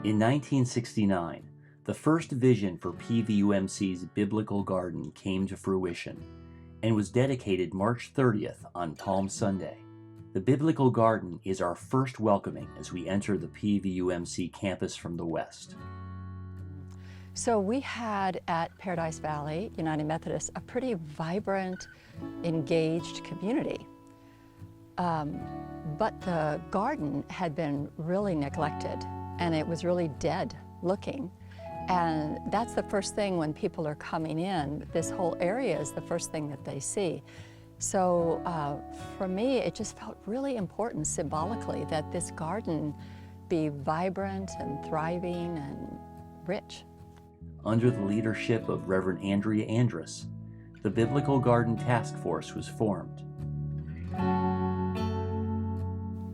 In 1969, the first vision for PVUMC's Biblical Garden came to fruition and was dedicated March 30th on Palm Sunday. The Biblical Garden is our first welcoming as we enter the PVUMC campus from the west. So we had at Paradise Valley United Methodist a pretty vibrant, engaged community. But the garden had been really neglected and it was really dead looking. And that's the first thing when people are coming in. This whole area is the first thing that they see. So for me, it just felt really important symbolically that this garden be vibrant and thriving and rich. Under the leadership of Reverend Andrea Andrus, the Biblical Garden Task Force was formed.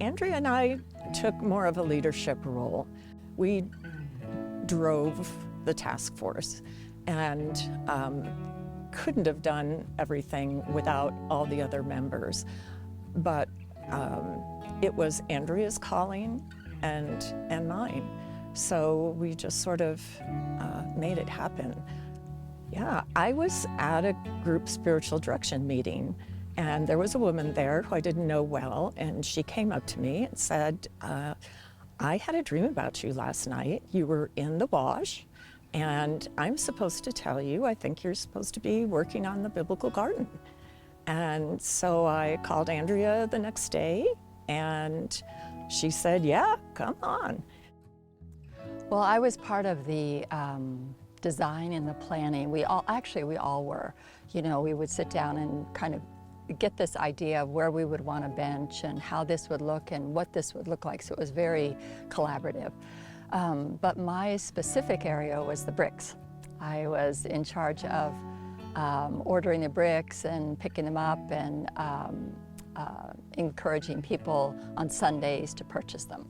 Andrea and I took more of a leadership role. We drove the task force and couldn't have done everything without all the other members. But it was Andrea's calling and mine. So we just sort of made it happen. Yeah, I was at a group spiritual direction meeting and there was a woman there who I didn't know well, and she came up to me and said, I had a dream about you last night. You were in the wash, and I'm supposed to tell you, I think you're supposed to be working on the Biblical Garden. And so I called Andrea the next day, and she said, yeah, come on. Well, I was part of the design and the planning. We all were. You know, we would sit down and kind of get this idea of where we would want to bench and how this would look and what this would look like. So it was very collaborative. But my specific area was the bricks. I was in charge of ordering the bricks and picking them up and encouraging people on Sundays to purchase them.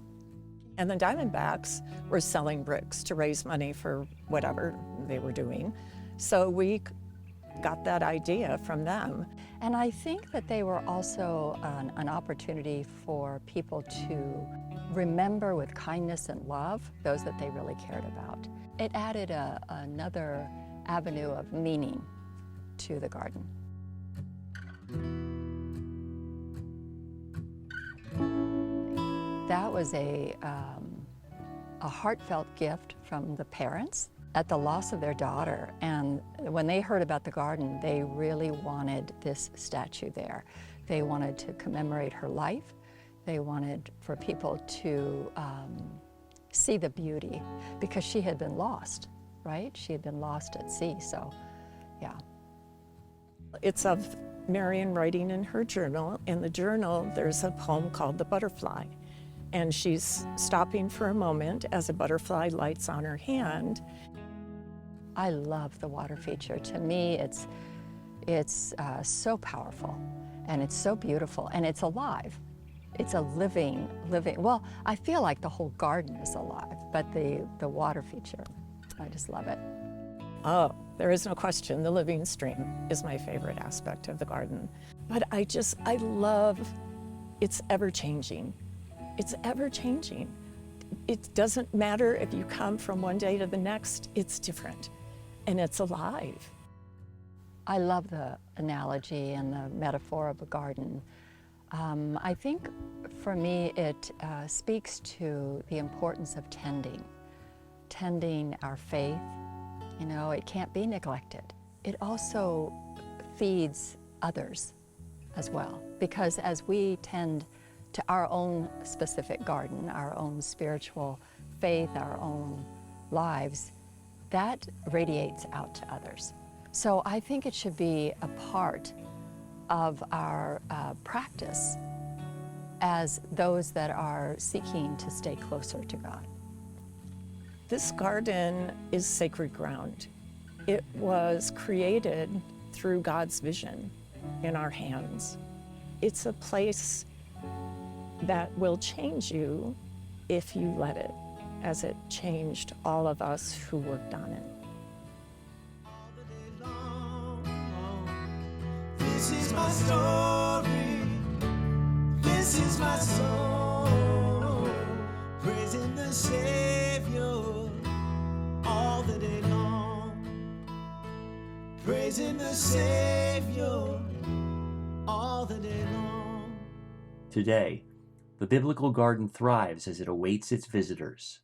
And the Diamondbacks were selling bricks to raise money for whatever they were doing. So we got that idea from them. And I think that they were also an opportunity for people to remember with kindness and love those that they really cared about. It added another avenue of meaning to the garden. That was a heartfelt gift from the parents at the loss of their daughter. And when they heard about the garden, they really wanted this statue there. They wanted to commemorate her life. They wanted for people to see the beauty, because she had been lost, right? She had been lost at sea, so yeah. It's of Marion writing in her journal. In the journal, there's a poem called The Butterfly. And she's stopping for a moment as a butterfly lights on her hand. I love the water feature. To me, it's so powerful, and it's so beautiful, and it's alive. It's a living, well, I feel like the whole garden is alive, but the water feature, I just love it. Oh, there is no question, the living stream is my favorite aspect of the garden. But I love, it's ever-changing. It's ever-changing. It doesn't matter if you come from one day to the next, it's different, and it's alive. I love the analogy and the metaphor of a garden. I think for me it speaks to the importance of tending our faith. You know, it can't be neglected. It also feeds others as well, because as we tend to our own specific garden, our own spiritual faith, our own lives, that radiates out to others. So I think it should be a part of our practice as those that are seeking to stay closer to God. This garden is sacred ground. It was created through God's vision in our hands. It's a place that will change you if you let it, as it changed all of us who worked on it. This is my story, this is my soul, praising the Savior. the day long, praising the Savior all the day long. Today, the Biblical Garden thrives as it awaits its visitors.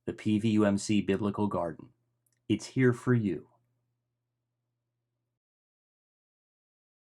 The PVUMC Biblical Garden. It's here for you.